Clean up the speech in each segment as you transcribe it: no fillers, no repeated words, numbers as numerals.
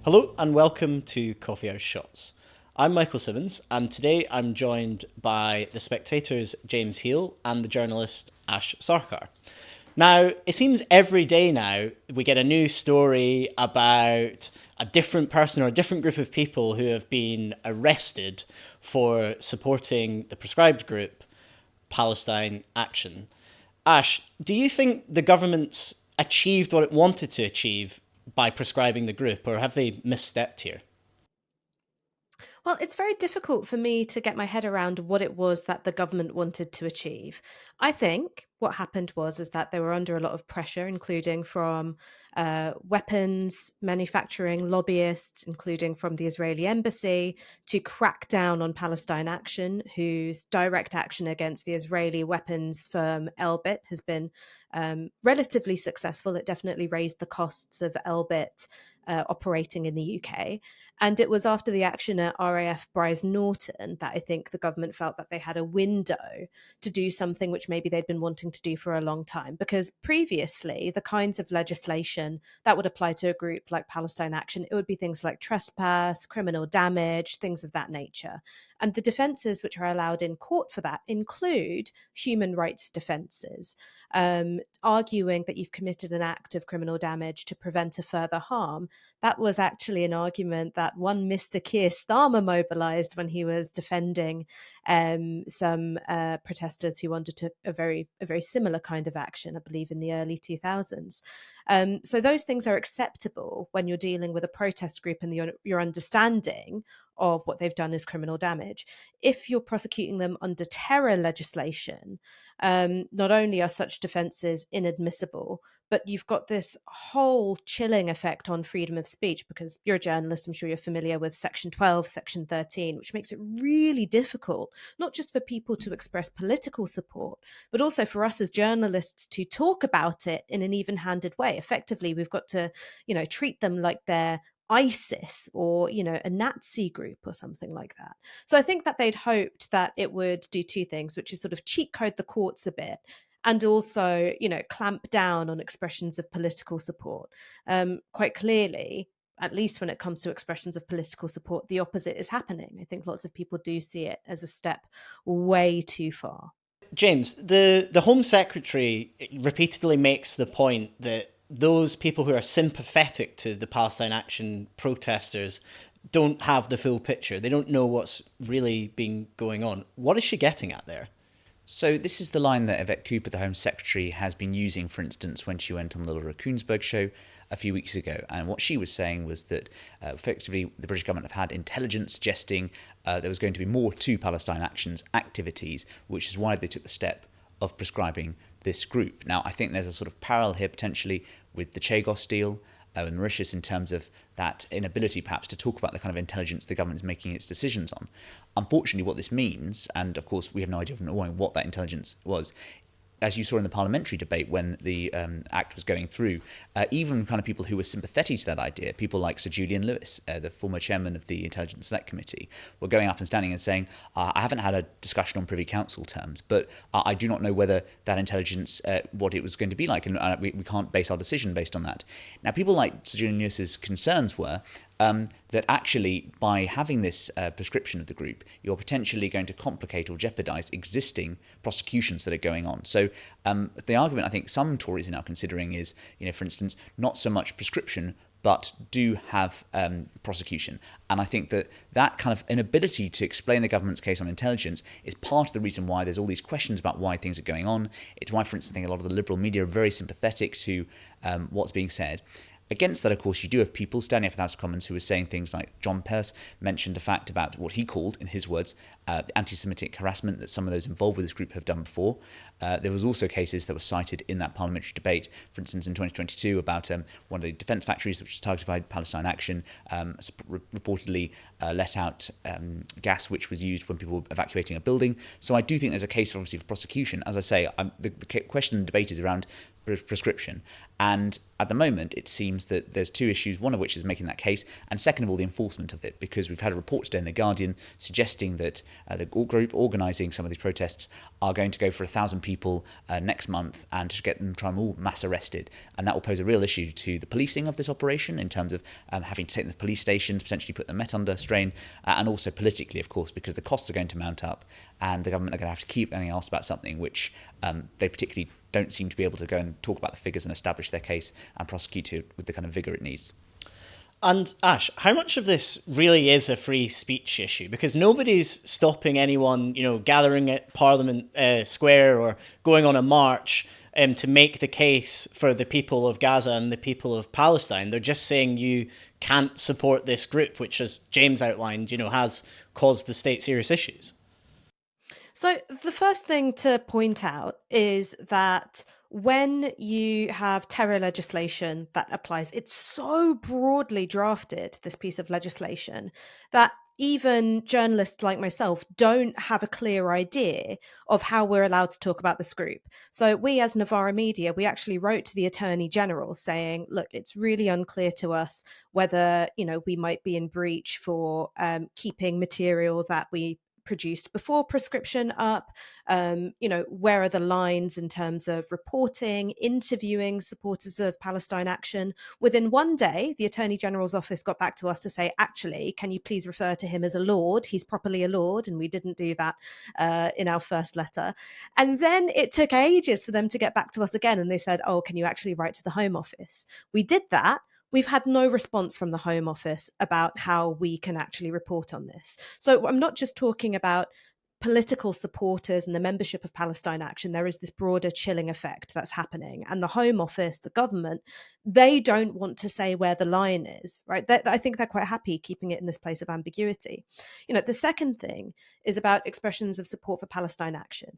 Hello and welcome to Coffee House Shots. I'm Michael Simmons, and today I'm joined by the Spectator's James Heale and the journalist Ash Sarkar. Now, it seems every day now we get a new story about a different person or a different group of people who have been arrested for supporting the proscribed group Palestine Action. Ash, do you think the government's achieved what it wanted to achieve by prescribing the group, or have they misstepped here? Well, it's very difficult for me to get my head around what it was that the government wanted to achieve. I think what happened is that they were under a lot of pressure, including from weapons manufacturing lobbyists, including from the Israeli embassy, to crack down on Palestine Action, whose direct action against the Israeli weapons firm Elbit has been relatively successful. It definitely raised the costs of Elbit operating in the UK. And it was after the action at RAF Bryce Norton that I think the government felt that they had a window to do something which maybe they'd been wanting to do for a long time. Because previously, the kinds of legislation that would apply to a group like Palestine Action, it would be things like trespass, criminal damage, things of that nature. And the defences which are allowed in court for that include human rights defences, arguing that you've committed an act of criminal damage to prevent a further harm. That was actually an argument that one Mr. Keir Starmer mobilised when he was defending some protesters who undertook a very similar kind of action, I believe, in the early 2000s. So those things are acceptable when you're dealing with a protest group and your understanding of what they've done is criminal damage. If you're prosecuting them under terror legislation, not only are such defences inadmissible, but you've got this whole chilling effect on freedom of speech, because you're a journalist, I'm sure you're familiar with Section 12, Section 13, which makes it really difficult, not just for people to express political support, but also for us as journalists to talk about it in an even-handed way. Effectively, we've got to, treat them like they're ISIS or, a Nazi group or something like that. So I think that they'd hoped that it would do two things, which is sort of cheat code the courts a bit and also, clamp down on expressions of political support. Quite clearly, at least when it comes to expressions of political support, the opposite is happening. I think lots of people do see it as a step way too far. James, the Home Secretary repeatedly makes the point that those people who are sympathetic to the Palestine Action protesters don't have the full picture. They don't know what's really been going on. What is she getting at there? So this is the line that Yvette Cooper, the Home Secretary, has been using, for instance, when she went on the Laura Kuenssberg show a few weeks ago. And what she was saying was that effectively the British government have had intelligence suggesting there was going to be more to Palestine Action's activities, which is why they took the step of prescribing this group. Now, I think there's a sort of parallel here potentially with the Chagos deal in Mauritius in terms of that inability perhaps to talk about the kind of intelligence the government is making its decisions on. Unfortunately, what this means, and of course we have no idea of knowing what that intelligence was, as you saw in the parliamentary debate when the Act was going through, even kind of people who were sympathetic to that idea, people like Sir Julian Lewis, the former chairman of the Intelligence Select Committee, were going up and standing and saying, I haven't had a discussion on Privy Council terms, but I do not know whether that intelligence, what it was going to be like, and we can't base our decision based on that. Now, people like Sir Julian Lewis's concerns were that actually by having this prescription of the group, you're potentially going to complicate or jeopardise existing prosecutions that are going on. So the argument I think some Tories are now considering is, for instance, not so much prescription, but do have prosecution. And I think that kind of inability to explain the government's case on intelligence is part of the reason why there's all these questions about why things are going on. It's why, for instance, I think a lot of the liberal media are very sympathetic to what's being said. Against that, of course, you do have people standing up in the House of Commons who are saying things like John Pearce mentioned a fact about what he called, in his words, the anti-Semitic harassment that some of those involved with this group have done before. There was also cases that were cited in that parliamentary debate, for instance, in 2022, about one of the defence factories which was targeted by Palestine Action, reportedly let out gas which was used when people were evacuating a building. So I do think there's a case, obviously, for prosecution. As I say, the question and debate is around prescription. And at the moment, it seems that there's two issues, one of which is making that case, and second of all, the enforcement of it, because we've had a report today in The Guardian suggesting that the group organising some of these protests are going to go for 1,000 people next month and to get them, try them all mass arrested. And that will pose a real issue to the policing of this operation in terms of having to take them to police stations, potentially put the Met under strain, and also politically, of course, because the costs are going to mount up and the government are going to have to keep getting asked about something which they particularly don't seem to be able to go and talk about the figures and establish their case and prosecute it with the kind of vigour it needs. And Ash, how much of this really is a free speech issue? Because nobody's stopping anyone, gathering at Parliament Square or going on a march to make the case for the people of Gaza and the people of Palestine. They're just saying you can't support this group, which, as James outlined, has caused the state serious issues. So the first thing to point out is that when you have terror legislation that applies, it's so broadly drafted, this piece of legislation, that even journalists like myself don't have a clear idea of how we're allowed to talk about this group. So we, as Novara Media, we actually wrote to the Attorney General saying, look, it's really unclear to us whether, we might be in breach for keeping material that we produced before prescription up, where are the lines in terms of reporting, interviewing supporters of Palestine Action. Within one day, the Attorney General's office got back to us to say, actually, can you please refer to him as a lord? He's properly a lord, and we didn't do that in our first letter. And then it took ages for them to get back to us again, and they said, oh, can you actually write to the Home Office? We did that. We've had no response from the Home Office about how we can actually report on this. So I'm not just talking about political supporters and the membership of Palestine Action. There is this broader chilling effect that's happening. And the Home Office, the government, they don't want to say where the line is, right? I think they're quite happy keeping it in this place of ambiguity. The second thing is about expressions of support for Palestine Action.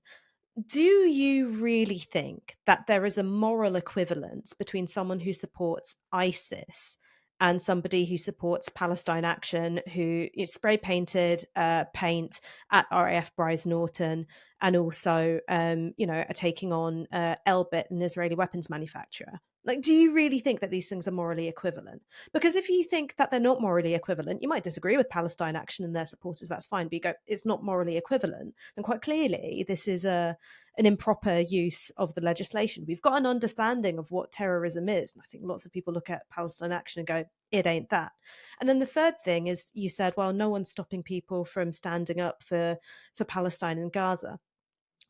Do you really think that there is a moral equivalence between someone who supports ISIS and somebody who supports Palestine Action, who spray painted paint at RAF Bryce Norton and also, are taking on Elbit, an Israeli weapons manufacturer? Like, do you really think that these things are morally equivalent? Because if you think that they're not morally equivalent, you might disagree with Palestine Action and their supporters, that's fine, but you go, it's not morally equivalent. And quite clearly, this is an improper use of the legislation. We've got an understanding of what terrorism is. And I think lots of people look at Palestine Action and go, it ain't that. And then the third thing is you said, well, no one's stopping people from standing up for Palestine and Gaza.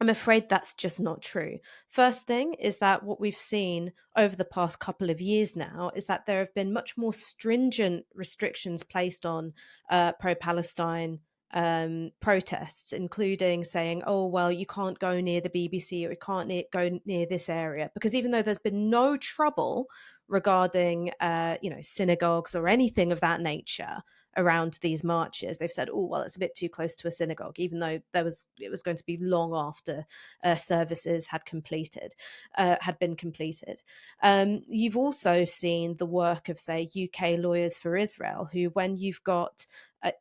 I'm afraid that's just not true. First thing is that what we've seen over the past couple of years now is that there have been much more stringent restrictions placed on pro-Palestine protests, including saying, oh, well, you can't go near the BBC or you can't go near this area. Because even though there's been no trouble regarding, synagogues or anything of that nature around these marches, they've said, oh, well, it's a bit too close to a synagogue, even though it was going to be long after services had been completed. You've also seen the work of, say, UK Lawyers for Israel, who, when you've got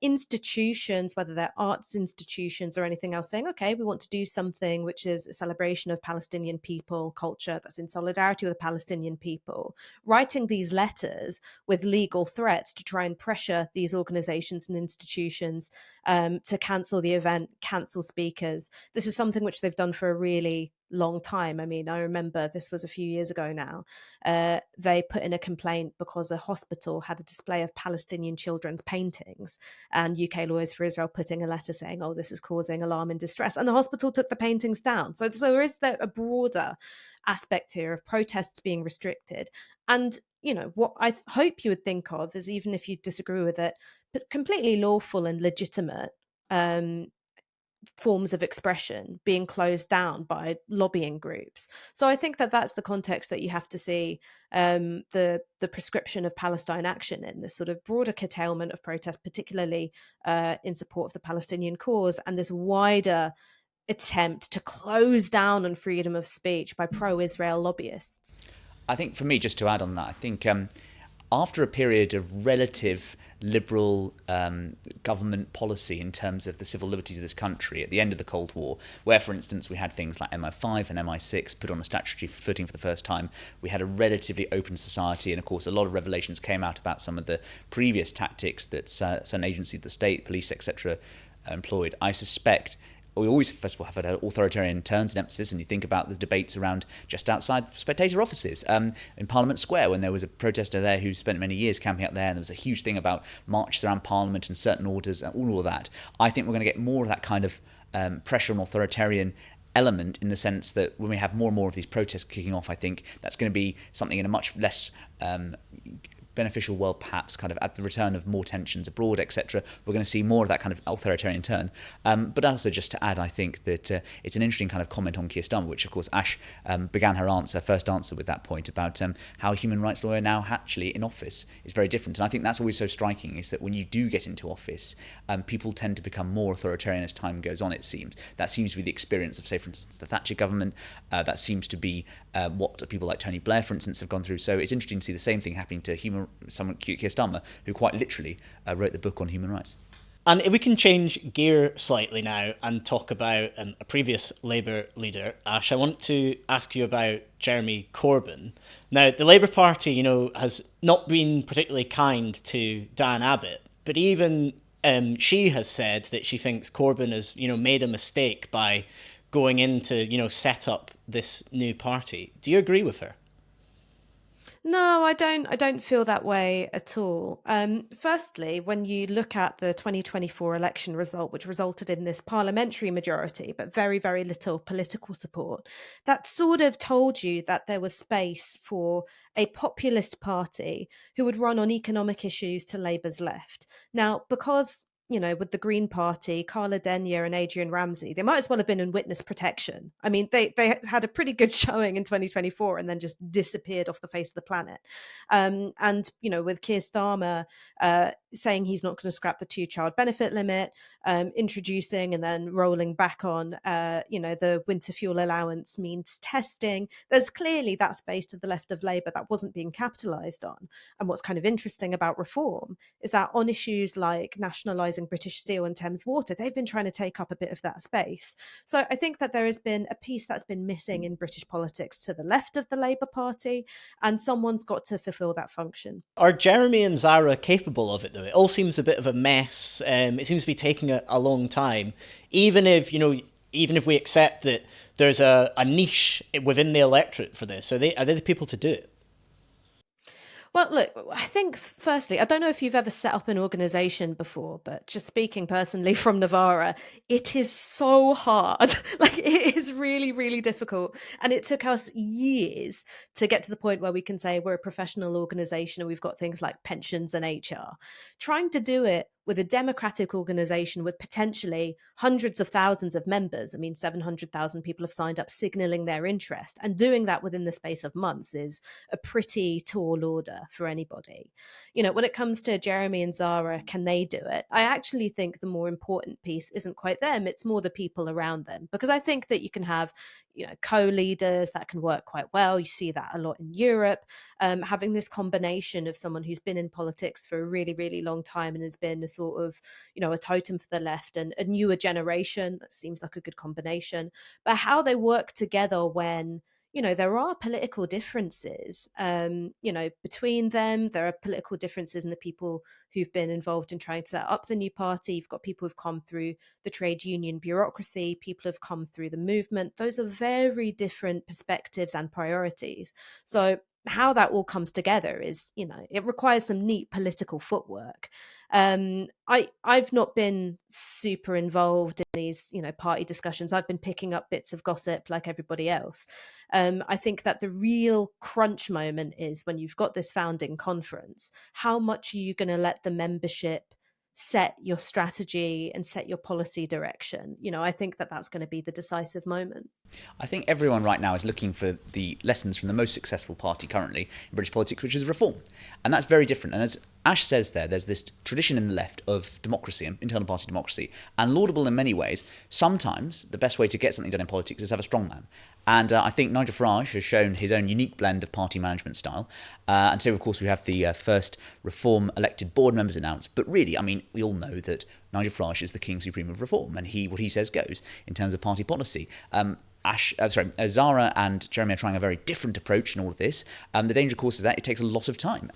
institutions, whether they're arts institutions or anything else, saying, okay, we want to do something which is a celebration of Palestinian people culture that's in solidarity with the Palestinian people, writing these letters with legal threats to try and pressure these organizations and institutions to cancel the event, cancel speakers. This is something which they've done for a really long time. I mean, I remember this was a few years ago now. They put in a complaint because a hospital had a display of Palestinian children's paintings, and UK Lawyers for Israel putting a letter saying, oh, this is causing alarm and distress. And the hospital took the paintings down. So there is a broader aspect here of protests being restricted. And, what I hope you would think of is, even if you disagree with it, but completely lawful and legitimate forms of expression being closed down by lobbying groups. So I think that that's the context that you have to see the prescription of Palestine Action in, this sort of broader curtailment of protest, particularly in support of the Palestinian cause, and this wider attempt to close down on freedom of speech by pro-Israel lobbyists. I think for me, just to add on that, I think after a period of relative liberal government policy in terms of the civil liberties of this country at the end of the Cold War, where, for instance, we had things like MI5 and MI6 put on a statutory footing for the first time. We had a relatively open society, and of course a lot of revelations came out about some of the previous tactics that certain agencies of the state, police, etc., employed. I suspect we always, first of all, have had authoritarian turns and emphasis, and you think about the debates around just outside Spectator offices in Parliament Square, when there was a protester there who spent many years camping up there, and there was a huge thing about marches around Parliament and certain orders and all of that. I think we're going to get more of that kind of pressure on authoritarian element, in the sense that when we have more and more of these protests kicking off, I think that's going to be something in a much less beneficial world, perhaps, kind of at the return of more tensions abroad, etc. We're going to see more of that kind of authoritarian turn. But also, just to add, I think that it's an interesting kind of comment on Keir Starmer, which, of course, Ash began her first answer with that point about how a human rights lawyer now actually in office is very different. And I think that's always so striking, is that when you do get into office, people tend to become more authoritarian as time goes on, it seems. That seems to be the experience of, say, for instance, the Thatcher government. That seems to be what people like Tony Blair, for instance, have gone through. So it's interesting to see the same thing happening to someone, Keir Starmer, who quite literally wrote the book on human rights. And if we can change gear slightly now and talk about a previous Labour leader, Ash, I want to ask you about Jeremy Corbyn. Now, the Labour Party, has not been particularly kind to Dan Abbott, but even she has said that she thinks Corbyn has, made a mistake by going in to, set up this new party. Do you agree with her? No, I don't feel that way at all. Firstly, when you look at the 2024 election result, which resulted in this parliamentary majority, but very, very little political support, that sort of told you that there was space for a populist party who would run on economic issues to Labour's left. Now, because with the Green Party, Carla Denyer and Adrian Ramsey, they might as well have been in witness protection. I mean, they had a pretty good showing in 2024 and then just disappeared off the face of the planet. And, with Keir Starmer saying he's not going to scrap the 2-child benefit limit, introducing and then rolling back on, the winter fuel allowance means testing. There's clearly that space to the left of Labour that wasn't being capitalised on. And what's kind of interesting about reform is that on issues like nationalising British Steel and Thames Water, they've been trying to take up a bit of that space. So I think that there has been a piece that's been missing in British politics to the left of the Labour Party, and someone's got to fulfil that function. Are Jeremy and Zara capable of it, though? It all seems a bit of a mess. It seems to be taking a long time. Even if we accept that there's a niche within the electorate for this, are they the people to do it? Well, look, I think, firstly, I don't know if you've ever set up an organisation before, but just speaking personally from Navarra, it is so hard. It is really, really difficult. And it took us years to get to the point where we can say we're a professional organisation and we've got things like pensions and HR. Trying to do it with a democratic organisation with potentially hundreds of thousands of members, 700,000 people have signed up signalling their interest, and doing that within the space of months is a pretty tall order for anybody. When it comes to Jeremy and Zara, can they do it? I actually think the more important piece isn't quite them, it's more the people around them, because I think that you can have co-leaders that can work quite well. You see that a lot in Europe. Having this combination of someone who's been in politics for a really, really long time and has been a sort of, a totem for the left, and a newer generation, that seems like a good combination. But how they work together when there are political differences, between them. There are political differences in the people who've been involved in trying to set up the new party. You've got people who've come through the trade union bureaucracy, people who've come through the movement. Those are very different perspectives and priorities. So how that all comes together is, it requires some neat political footwork. I've not been super involved in these, party discussions. I've been picking up bits of gossip like everybody else. I think that the real crunch moment is when you've got this founding conference. How much are you going to let the membership set your strategy and set your policy direction? I think that that's going to be the decisive moment. I think everyone right now is looking for the lessons from the most successful party currently in British politics, which is reform. And that's very different. And as Ash says there's this tradition in the left of democracy and internal party democracy, and laudable in many ways. Sometimes the best way to get something done in politics is have a strong man. And I think Nigel Farage has shown his own unique blend of party management style. And so, of course, we have the first Reform elected board members announced. But really, I mean, we all know that Nigel Farage is the King Supreme of Reform, and what he says goes in terms of party policy. Zara and Jeremy are trying a very different approach in all of this. The danger, of course, is that it takes a lot of time.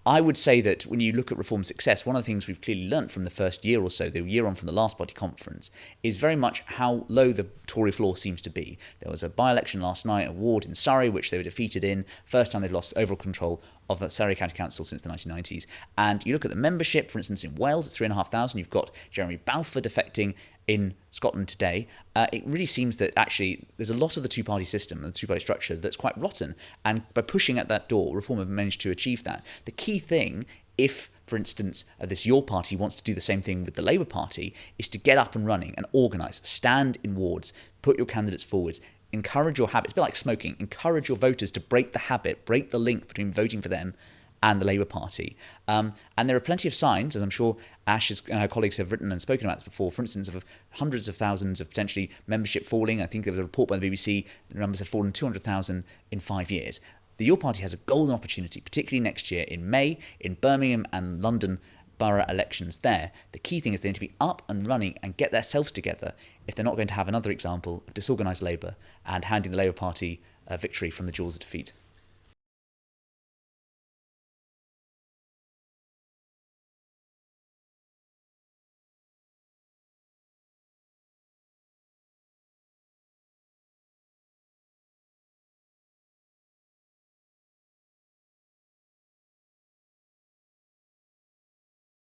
I would say that when you look at Reform's success, one of the things we've clearly learnt from the first year or so, the year on from the last party conference, is very much how low the Tory floor seems to be. There was a by-election last night, a ward in Surrey, which they were defeated in. First time they've lost overall control of the Surrey County Council since the 1990s. And you look at the membership, for instance, in Wales, it's 3,500. You've got Jeremy Balfour defecting in Scotland today. It really seems that actually there's a lot of the two-party system and the two-party structure that's quite rotten. And by pushing at that door, Reform have managed to achieve that. The key thing, if, for instance, this Your Party wants to do the same thing with the Labour Party, is to get up and running and organise, stand in wards, put your candidates forwards, encourage your habits. It's a bit like smoking. Encourage your voters to break the habit, break the link between voting for them and the Labour Party. And there are plenty of signs, as I'm sure Ash and her colleagues have written and spoken about this before, for instance, of hundreds of thousands of potentially membership falling. I think there was a report by the BBC, the numbers have fallen 200,000 in 5 years. The Your Party has a golden opportunity, particularly next year in May, in Birmingham and London borough elections there. The key thing is they need to be up and running and get themselves together if they're not going to have another example of disorganised Labour and handing the Labour Party a victory from the jaws of defeat.